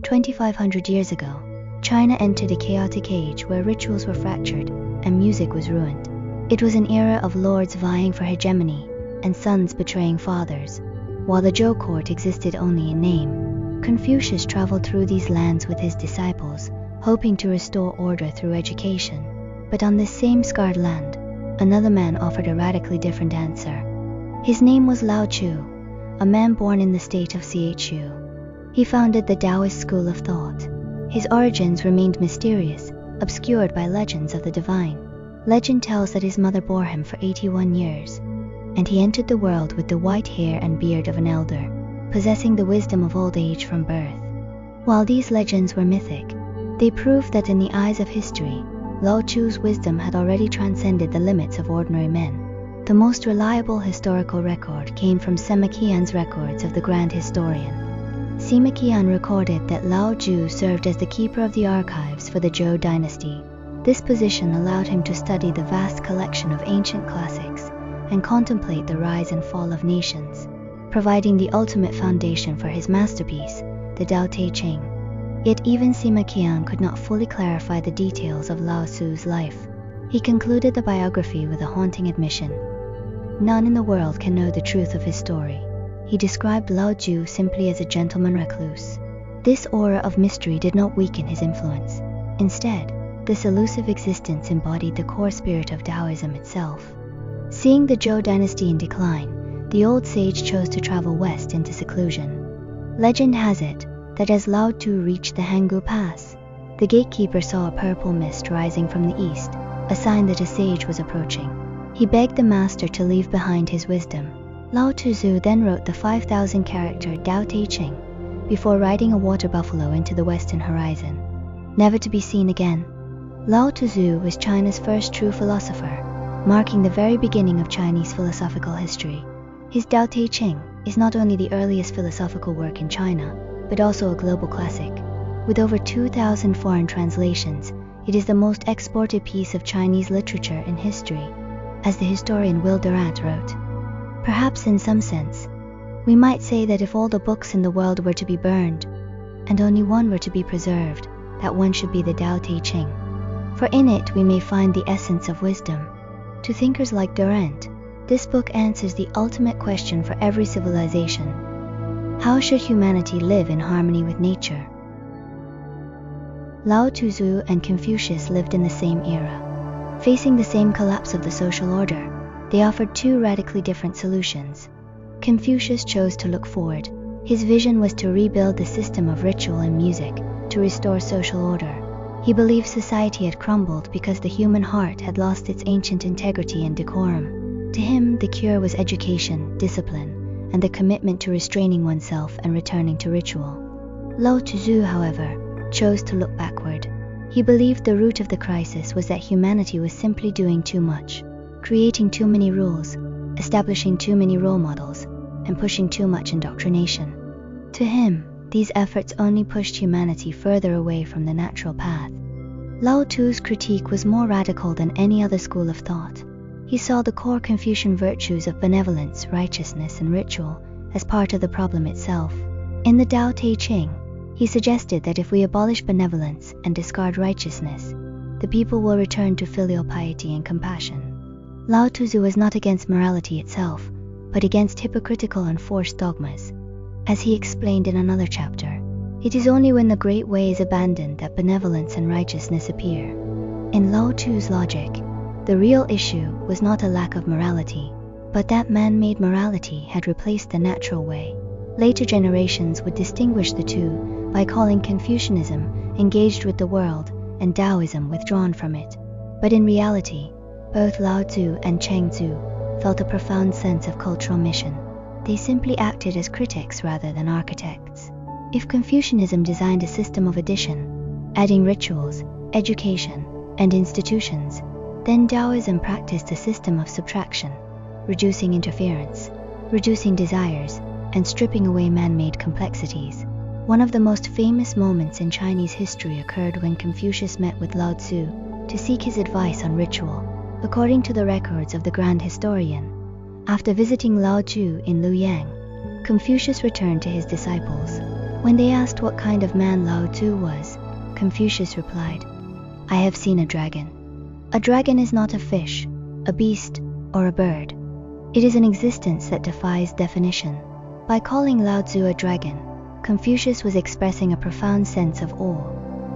2,500 years ago, China entered a chaotic age where rituals were fractured and music was ruined. It was an era of lords vying for hegemony and sons betraying fathers. While the Zhou court existed only in name, Confucius traveled through these lands with his disciples, hoping to restore order through education. But on this same scarred land, another man offered a radically different answer. His name was Lao Tzu, a man born in the state of Chu. He founded the Taoist school of thought. His origins remained mysterious, obscured by legends of the divine. Legend tells that his mother bore him for 81 years, and he entered the world with the white hair and beard of an elder, possessing the wisdom of old age from birth. While these legends were mythic, they proved that in the eyes of history, Lao Tzu's wisdom had already transcended the limits of ordinary men. The most reliable historical record came from Sima Qian's records of the Grand Historian. Sima Qian recorded that Lao Tzu served as the keeper of the archives for the Zhou dynasty. This position allowed him to study the vast collection of ancient classics and contemplate the rise and fall of nations, providing the ultimate foundation for his masterpiece, the Tao Te Ching. Yet even Sima Qian could not fully clarify the details of Lao Tzu's life. He concluded the biography with a haunting admission. None in the world can know the truth of his story. He described Lao Tzu simply as a gentleman recluse. This aura of mystery did not weaken his influence. Instead, this elusive existence embodied the core spirit of Taoism itself. Seeing the Zhou dynasty in decline, the old sage chose to travel west into seclusion. Legend has it that as Lao Tzu reached the Hangu Pass, the gatekeeper saw a purple mist rising from the east, a sign that a sage was approaching. He begged the master to leave behind his wisdom. Lao Tzu then wrote the 5,000-character Tao Te Ching before riding a water buffalo into the western horizon, never to be seen again. Lao Tzu was China's first true philosopher, marking the very beginning of Chinese philosophical history. His Tao Te Ching is not only the earliest philosophical work in China, but also a global classic. With over 2,000 foreign translations, it is the most exported piece of Chinese literature in history, as the historian Will Durant wrote. Perhaps in some sense, we might say that if all the books in the world were to be burned, and only one were to be preserved, that one should be the Tao Te Ching. For in it we may find the essence of wisdom. To thinkers like Durant, this book answers the ultimate question for every civilization. How should humanity live in harmony with nature? Lao Tzu and Confucius lived in the same era. Facing the same collapse of the social order, they offered two radically different solutions. Confucius chose to look forward. His vision was to rebuild the system of ritual and music, to restore social order. He believed society had crumbled because the human heart had lost its ancient integrity and decorum. To him, the cure was education, discipline, and the commitment to restraining oneself and returning to ritual. Lao Tzu, however, chose to look backward. He believed the root of the crisis was that humanity was simply doing too much, creating too many rules, establishing too many role models, and pushing too much indoctrination. To him, these efforts only pushed humanity further away from the natural path. Lao Tzu's critique was more radical than any other school of thought. He saw the core Confucian virtues of benevolence, righteousness, and ritual as part of the problem itself. In the Tao Te Ching, he suggested that if we abolish benevolence and discard righteousness, the people will return to filial piety and compassion. Lao Tzu was not against morality itself, but against hypocritical and forced dogmas. As he explained in another chapter, it is only when the great way is abandoned that benevolence and righteousness appear. In Lao Tzu's logic, the real issue was not a lack of morality, but that man-made morality had replaced the natural way. Later generations would distinguish the two by calling Confucianism engaged with the world and Taoism withdrawn from it. But in reality, both Lao Tzu and Cheng Tzu felt a profound sense of cultural mission. They simply acted as critics rather than architects. If Confucianism designed a system of addition, adding rituals, education, and institutions, then Taoism practiced a system of subtraction, reducing interference, reducing desires, and stripping away man-made complexities. One of the most famous moments in Chinese history occurred when Confucius met with Lao Tzu to seek his advice on ritual. According to the records of the Grand Historian, after visiting Lao Tzu in Luoyang, Confucius returned to his disciples. When they asked what kind of man Lao Tzu was, Confucius replied, "I have seen a dragon. A dragon is not a fish, a beast, or a bird. It is an existence that defies definition." By calling Lao Tzu a dragon, Confucius was expressing a profound sense of awe.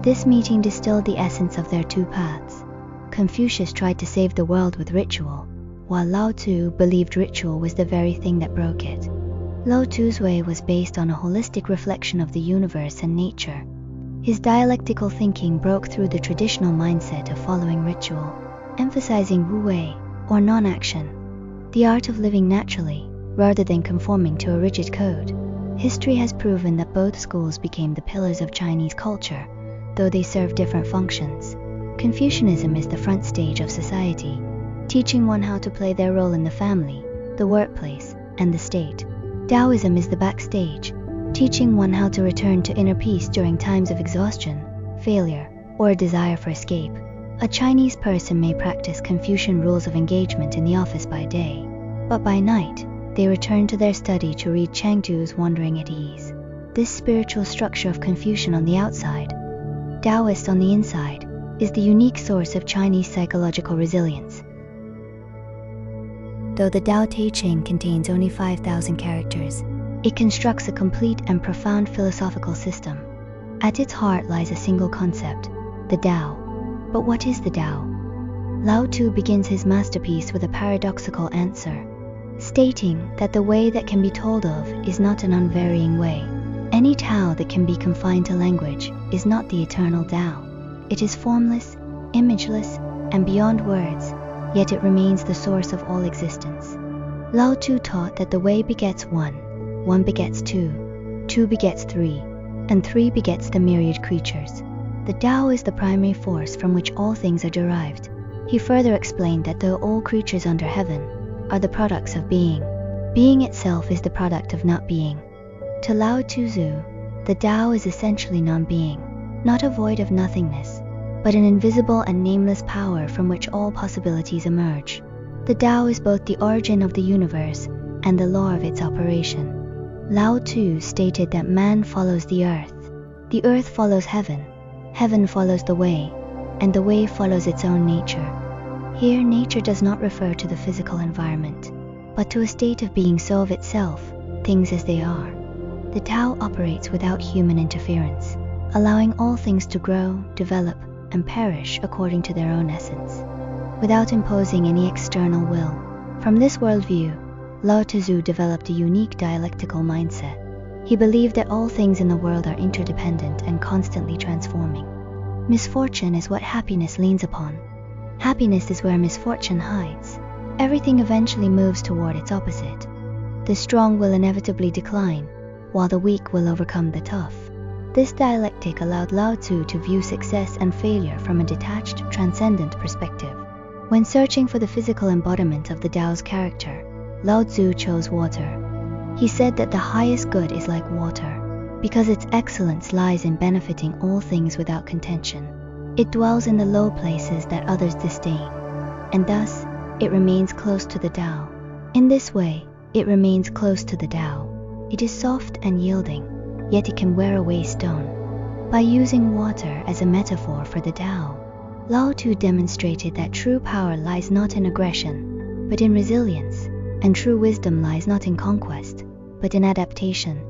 This meeting distilled the essence of their two paths. Confucius tried to save the world with ritual, while Lao Tzu believed ritual was the very thing that broke it. Lao Tzu's way was based on a holistic reflection of the universe and nature. His dialectical thinking broke through the traditional mindset of following ritual, emphasizing Wu Wei, or non-action, the art of living naturally, rather than conforming to a rigid code. History has proven that both schools became the pillars of Chinese culture, though they serve different functions. Confucianism is the front stage of society, teaching one how to play their role in the family, the workplace, and the state. Taoism is the backstage, teaching one how to return to inner peace during times of exhaustion, failure, or a desire for escape. A Chinese person may practice Confucian rules of engagement in the office by day, but by night, they return to their study to read Chengdu's Wandering at Ease. This spiritual structure of Confucian on the outside, Taoist on the inside, is the unique source of Chinese psychological resilience. Though the Tao Te Ching contains only 5,000 characters, it constructs a complete and profound philosophical system. At its heart lies a single concept, the Tao. But what is the Tao? Lao Tzu begins his masterpiece with a paradoxical answer, stating that the way that can be told of is not an unvarying way. Any Tao that can be confined to language is not the eternal Tao. It is formless, imageless, and beyond words, yet it remains the source of all existence. Lao Tzu taught that the way begets one, one begets two, two begets three, and three begets the myriad creatures. The Tao is the primary force from which all things are derived. He further explained that though all creatures under heaven are the products of being, being itself is the product of not being. To Lao Tzu, the Tao is essentially non-being, not a void of nothingness, but an invisible and nameless power from which all possibilities emerge. The Tao is both the origin of the universe and the law of its operation. Lao Tzu stated that man follows the earth follows heaven, heaven follows the way, and the way follows its own nature. Here, nature does not refer to the physical environment, but to a state of being so of itself, things as they are. The Tao operates without human interference, allowing all things to grow, develop, and perish according to their own essence, without imposing any external will. From this worldview, Lao Tzu developed a unique dialectical mindset. He believed that all things in the world are interdependent and constantly transforming. Misfortune is what happiness leans upon. Happiness is where misfortune hides. Everything eventually moves toward its opposite. The strong will inevitably decline, while the weak will overcome the tough. This dialectic allowed Lao Tzu to view success and failure from a detached, transcendent perspective. When searching for the physical embodiment of the Tao's character, Lao Tzu chose water. He said that the highest good is like water, because its excellence lies in benefiting all things without contention. It dwells in the low places that others disdain, and thus it remains close to the Tao. In this way, it remains close to the Tao. It is soft and yielding, yet it can wear away stone. By using water as a metaphor for the Tao, Lao Tzu demonstrated that true power lies not in aggression, but in resilience, and true wisdom lies not in conquest, but in adaptation.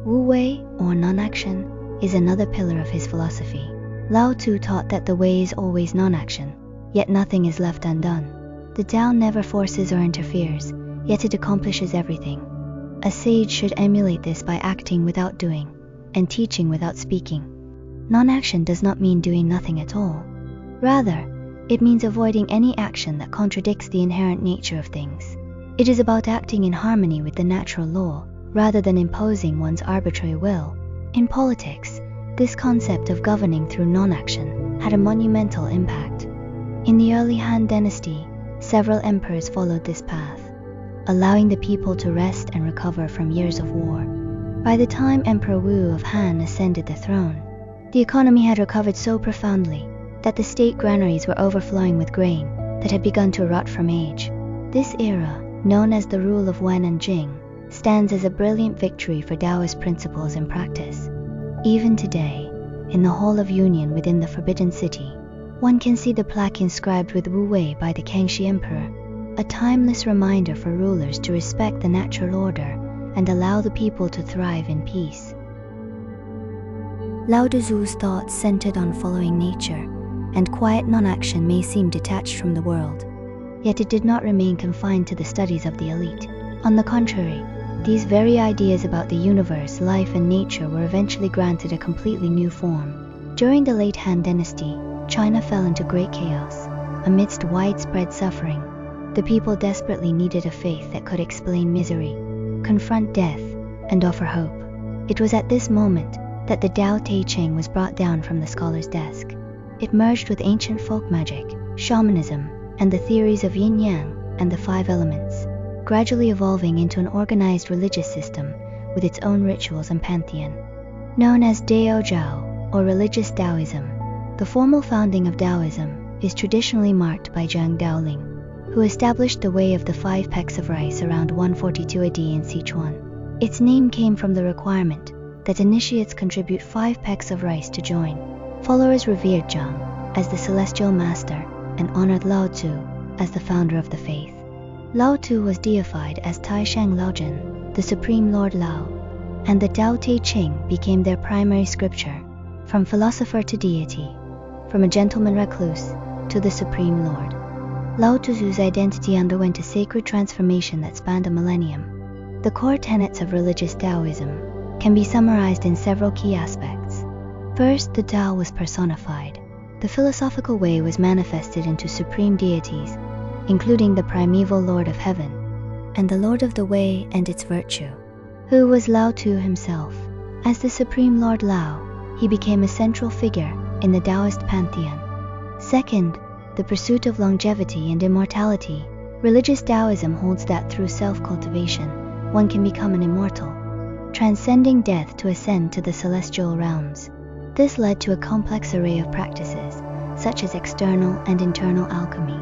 Wu Wei, or non-action, is another pillar of his philosophy. Lao Tzu taught that the way is always non-action, yet nothing is left undone. The Tao never forces or interferes, yet it accomplishes everything. A sage should emulate this by acting without doing, and teaching without speaking. Non-action does not mean doing nothing at all. Rather, it means avoiding any action that contradicts the inherent nature of things. It is about acting in harmony with the natural law, rather than imposing one's arbitrary will. In politics, this concept of governing through non-action had a monumental impact. In the early Han Dynasty, several emperors followed this path, allowing the people to rest and recover from years of war. By the time Emperor Wu of Han ascended the throne, the economy had recovered so profoundly that the state granaries were overflowing with grain that had begun to rot from age. This era, known as the rule of Wen and Jing, stands as a brilliant victory for Taoist principles in practice. Even today, in the Hall of Union within the Forbidden City, one can see the plaque inscribed with Wu Wei by the Kangxi Emperor, a timeless reminder for rulers to respect the natural order and allow the people to thrive in peace. Lao Tzu's thoughts centered on following nature, and quiet non-action may seem detached from the world. Yet it did not remain confined to the studies of the elite. On the contrary, these very ideas about the universe, life, and nature were eventually granted a completely new form. During the late Han Dynasty, China fell into great chaos. Amidst widespread suffering, the people desperately needed a faith that could explain misery, confront death, and offer hope. It was at this moment that the Tao Te Ching was brought down from the scholar's desk. It merged with ancient folk magic, shamanism, and the theories of yin-yang and the five elements, gradually evolving into an organized religious system with its own rituals and pantheon. Known as Dao Zhao, or religious Taoism, the formal founding of Taoism is traditionally marked by Zhang Daoling, who established the way of the 5 pecks of rice around 142 AD in Sichuan. Its name came from the requirement that initiates contribute 5 pecks of rice to join. Followers revered Zhang as the celestial master and honored Lao Tzu as the founder of the faith. Lao Tzu was deified as Tai Shang Laojun, the Supreme Lord Lao, and the Tao Te Ching became their primary scripture, from philosopher to deity, from a gentleman recluse to the Supreme Lord. Lao Tzu's identity underwent a sacred transformation that spanned a millennium. The core tenets of religious Taoism can be summarized in several key aspects. First, the Tao was personified. The philosophical way was manifested into supreme deities, including the primeval Lord of Heaven, and the Lord of the Way and its virtue, who was Lao Tzu himself. As the Supreme Lord Lao, he became a central figure in the Taoist pantheon. Second, the pursuit of longevity and immortality. Religious Taoism holds that through self-cultivation, one can become an immortal, transcending death to ascend to the celestial realms. This led to a complex array of practices, such as external and internal alchemy,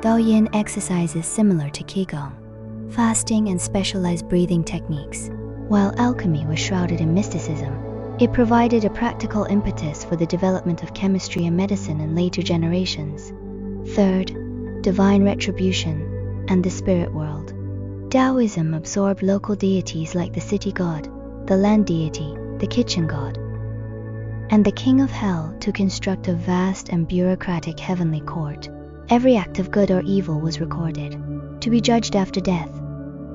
Daoyin exercises similar to Qigong, fasting, and specialized breathing techniques. While alchemy was shrouded in mysticism, it provided a practical impetus for the development of chemistry and medicine in later generations. Third, divine retribution and the spirit world. Taoism absorbed local deities like the city god, the land deity, the kitchen god, and the king of hell to construct a vast and bureaucratic heavenly court. Every act of good or evil was recorded, to be judged after death,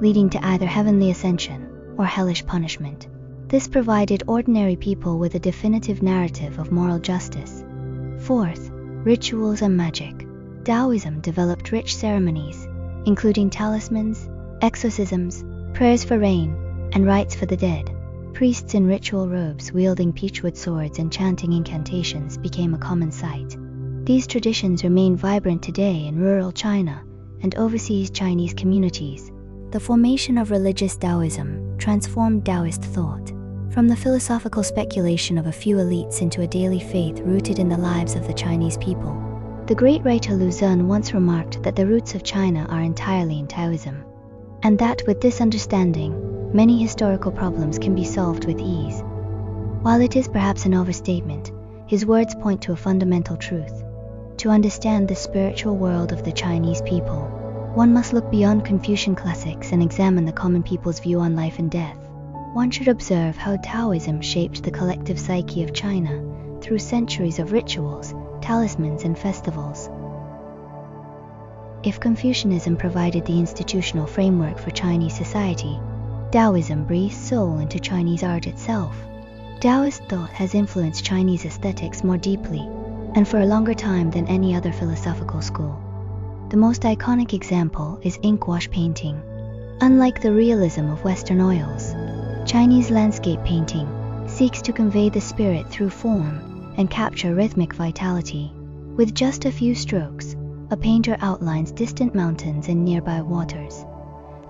leading to either heavenly ascension or hellish punishment. This provided ordinary people with a definitive narrative of moral justice. Fourth, rituals and magic. Taoism developed rich ceremonies, including talismans, exorcisms, prayers for rain, and rites for the dead. Priests in ritual robes wielding peachwood swords and chanting incantations became a common sight. These traditions remain vibrant today in rural China and overseas Chinese communities. The formation of religious Taoism transformed Taoist thought from the philosophical speculation of a few elites into a daily faith rooted in the lives of the Chinese people. The great writer Lu Xun once remarked that the roots of China are entirely in Taoism, and that with this understanding, many historical problems can be solved with ease. While it is perhaps an overstatement, his words point to a fundamental truth. To understand the spiritual world of the Chinese people, one must look beyond Confucian classics and examine the common people's view on life and death. One should observe how Taoism shaped the collective psyche of China through centuries of rituals, talismans, and festivals. If Confucianism provided the institutional framework for Chinese society, Taoism breathes soul into Chinese art itself. Taoist thought has influenced Chinese aesthetics more deeply and for a longer time than any other philosophical school. The most iconic example is inkwash painting. Unlike the realism of Western oils, Chinese landscape painting seeks to convey the spirit through form and capture rhythmic vitality. With just a few strokes, a painter outlines distant mountains and nearby waters,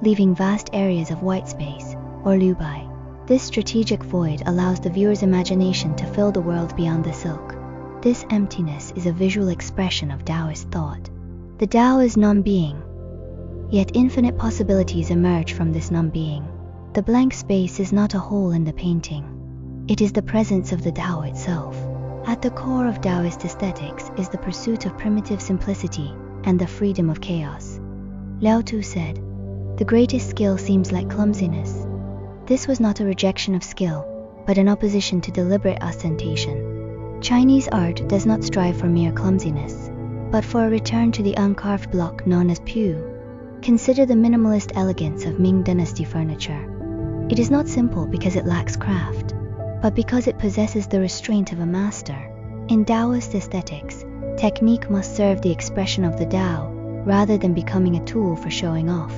leaving vast areas of white space, or lubai. This strategic void allows the viewer's imagination to fill the world beyond the silk. This emptiness is a visual expression of Taoist thought. The Tao is non-being, yet infinite possibilities emerge from this non-being. The blank space is not a hole in the painting. It is the presence of the Tao itself. At the core of Taoist aesthetics is the pursuit of primitive simplicity and the freedom of chaos. Lao Tzu said, "The greatest skill seems like clumsiness." This was not a rejection of skill, but an opposition to deliberate ostentation. Chinese art does not strive for mere clumsiness, but for a return to the uncarved block known as pu. Consider the minimalist elegance of Ming Dynasty furniture. It is not simple because it lacks craft, but because it possesses the restraint of a master. In Taoist aesthetics, technique must serve the expression of the Tao rather than becoming a tool for showing off.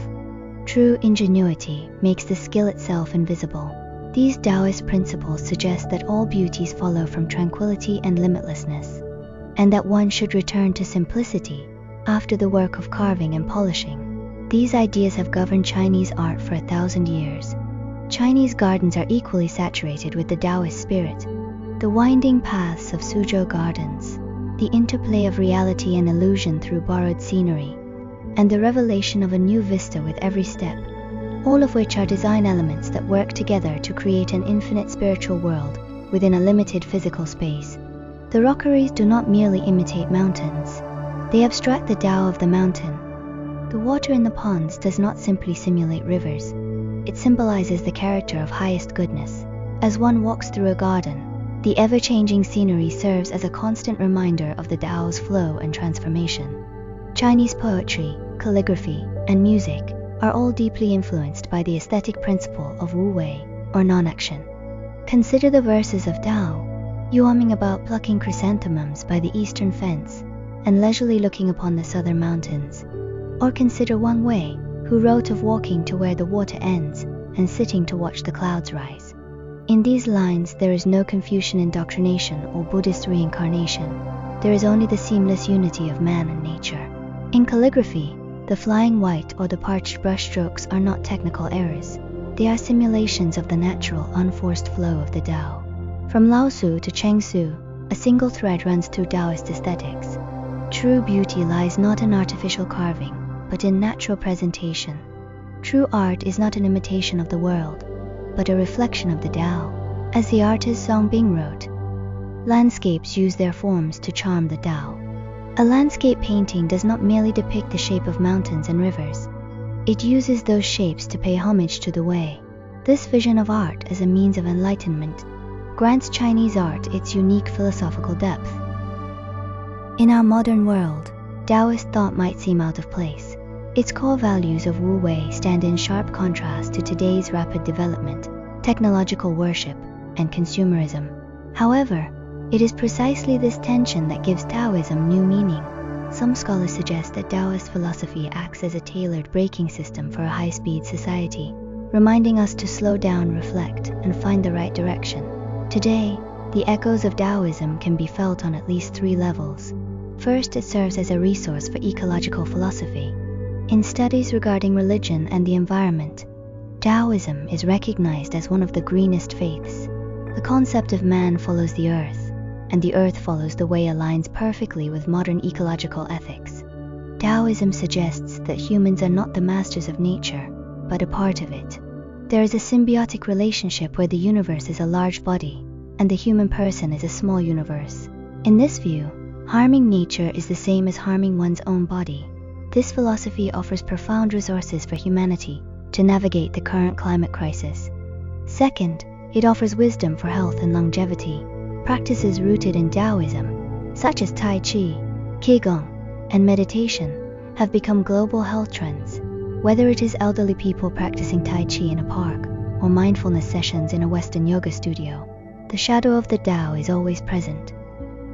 True ingenuity makes the skill itself invisible. These Taoist principles suggest that all beauties follow from tranquility and limitlessness, and that one should return to simplicity after the work of carving and polishing. These ideas have governed Chinese art for 1,000 years. Chinese gardens are equally saturated with the Taoist spirit. The winding paths of Suzhou gardens, the interplay of reality and illusion through borrowed scenery, and the revelation of a new vista with every step, all of which are design elements that work together to create an infinite spiritual world within a limited physical space. The rockeries do not merely imitate mountains, they abstract the Tao of the mountain. The water in the ponds does not simply simulate rivers, it symbolizes the character of highest goodness. As one walks through a garden, the ever-changing scenery serves as a constant reminder of the Tao's flow and transformation. Chinese poetry, calligraphy, and music are all deeply influenced by the aesthetic principle of Wu Wei, or non-action. Consider the verses of Tao, you humming about plucking chrysanthemums by the eastern fence and leisurely looking upon the southern mountains. Or consider Wu Wei, who wrote of walking to where the water ends and sitting to watch the clouds rise. In these lines there is no Confucian indoctrination or Buddhist reincarnation. There is only the seamless unity of man and nature. In calligraphy, the flying white or the parched brushstrokes are not technical errors. They are simulations of the natural, unforced flow of the Tao. From Lao Tzu to Cheng Tzu, a single thread runs through Taoist aesthetics. True beauty lies not in artificial carving, but in natural presentation. True art is not an imitation of the world, but a reflection of the Tao. As the artist Song Bing wrote, landscapes use their forms to charm the Tao. A landscape painting does not merely depict the shape of mountains and rivers. It uses those shapes to pay homage to the Way. This vision of art as a means of enlightenment grants Chinese art its unique philosophical depth. In our modern world, Taoist thought might seem out of place. Its core values of Wu Wei stand in sharp contrast to today's rapid development, technological worship, and consumerism. However, it is precisely this tension that gives Taoism new meaning. Some scholars suggest that Taoist philosophy acts as a tailored braking system for a high-speed society, reminding us to slow down, reflect, and find the right direction. Today, the echoes of Taoism can be felt on at least 3 levels. First, it serves as a resource for ecological philosophy. In studies regarding religion and the environment, Taoism is recognized as one of the greenest faiths. The concept of man follows the earth, and the earth follows the Way aligns perfectly with modern ecological ethics. Taoism suggests that humans are not the masters of nature, but a part of it. There is a symbiotic relationship where the universe is a large body, and the human person is a small universe. In this view, harming nature is the same as harming one's own body. This philosophy offers profound resources for humanity to navigate the current climate crisis. Second, it offers wisdom for health and longevity. Practices rooted in Taoism, such as Tai Chi, Qigong, and meditation, have become global health trends. Whether it is elderly people practicing Tai Chi in a park or mindfulness sessions in a Western yoga studio, the shadow of the Tao is always present.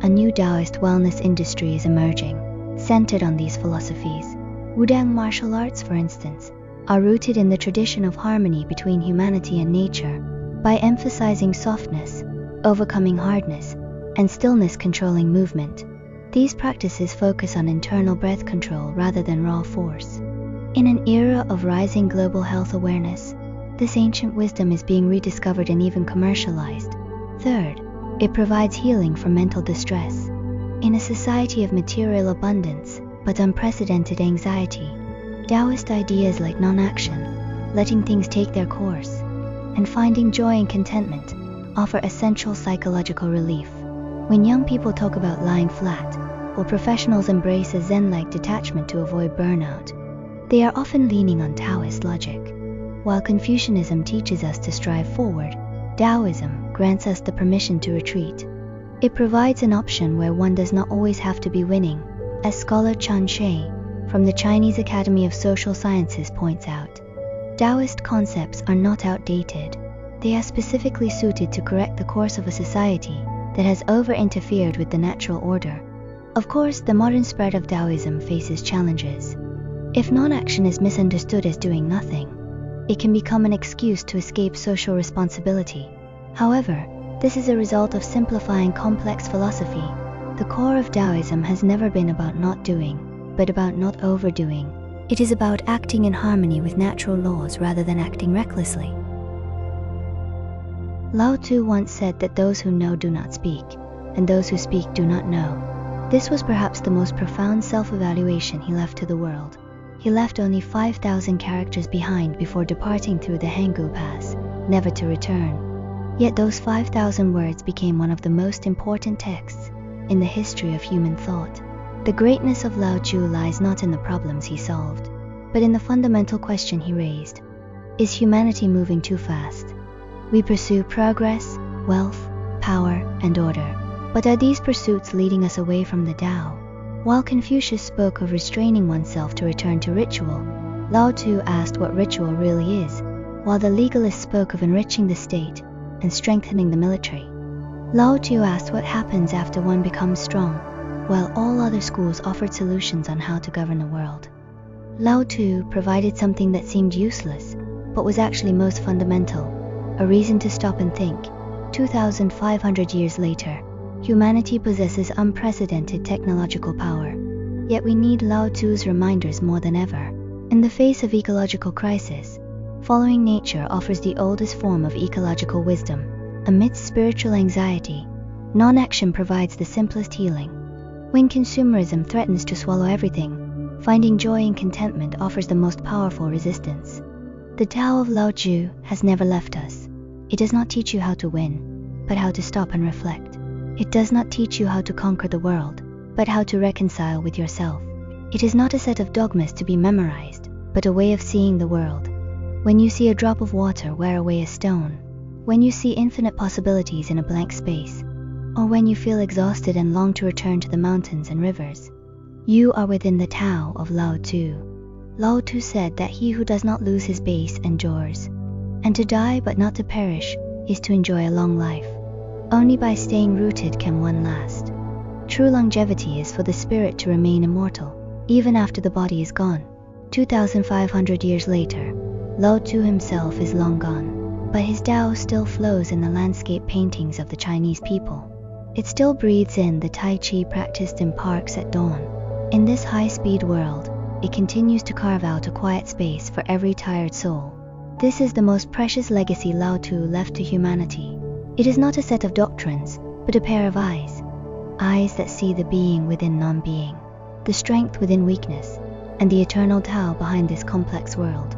A new Taoist wellness industry is emerging, centered on these philosophies. Wudang martial arts, for instance, are rooted in the tradition of harmony between humanity and nature. By emphasizing softness, overcoming hardness, and stillness controlling movement, these practices focus on internal breath control rather than raw force. In an era of rising global health awareness, this ancient wisdom is being rediscovered and even commercialized. Third, it provides healing from mental distress. In a society of material abundance, but unprecedented anxiety, Taoist ideas like non-action, letting things take their course, and finding joy and contentment offer essential psychological relief. When young people talk about lying flat, or professionals embrace a Zen-like detachment to avoid burnout, they are often leaning on Taoist logic. While Confucianism teaches us to strive forward, Taoism grants us the permission to retreat. It provides an option where one does not always have to be winning, as scholar Chen Shi from the Chinese Academy of Social Sciences points out. Taoist concepts are not outdated. They are specifically suited to correct the course of a society that has over-interfered with the natural order. Of course, the modern spread of Taoism faces challenges. If non-action is misunderstood as doing nothing, it can become an excuse to escape social responsibility. However, this is a result of simplifying complex philosophy. The core of Taoism has never been about not doing, but about not overdoing. It is about acting in harmony with natural laws rather than acting recklessly. Lao Tzu once said that those who know do not speak, and those who speak do not know. This was perhaps the most profound self-evaluation he left to the world. He left only 5,000 characters behind before departing through the Hangu Pass, never to return. Yet those 5,000 words became one of the most important texts in the history of human thought. The greatness of Lao Tzu lies not in the problems he solved, but in the fundamental question he raised. Is humanity moving too fast? We pursue progress, wealth, power, and order. But are these pursuits leading us away from the Tao? While Confucius spoke of restraining oneself to return to ritual, Lao Tzu asked what ritual really is, while the legalists spoke of enriching the state and strengthening the military. Lao Tzu asked what happens after one becomes strong, while all other schools offered solutions on how to govern the world. Lao Tzu provided something that seemed useless, but was actually most fundamental, a reason to stop and think. 2,500 years later, humanity possesses unprecedented technological power, yet we need Lao Tzu's reminders more than ever. In the face of ecological crisis, following nature offers the oldest form of ecological wisdom. Amidst spiritual anxiety, non-action provides the simplest healing. When consumerism threatens to swallow everything, finding joy and contentment offers the most powerful resistance. The Tao of Lao Tzu has never left us. It does not teach you how to win, but how to stop and reflect. It does not teach you how to conquer the world, but how to reconcile with yourself. It is not a set of dogmas to be memorized, but a way of seeing the world. When you see a drop of water wear away a stone, when you see infinite possibilities in a blank space, or when you feel exhausted and long to return to the mountains and rivers, you are within the Tao of Lao Tzu. Lao Tzu said that he who does not lose his base endures, and to die but not to perish is to enjoy a long life. Only by staying rooted can one last. True longevity is for the spirit to remain immortal, even after the body is gone. 2,500 years later, Lao Tzu himself is long gone, but his Tao still flows in the landscape paintings of the Chinese people. It still breathes in the Tai Chi practiced in parks at dawn. In this high-speed world, it continues to carve out a quiet space for every tired soul. This is the most precious legacy Lao Tzu left to humanity. It is not a set of doctrines, but a pair of eyes. Eyes that see the being within non-being, the strength within weakness, and the eternal Tao behind this complex world.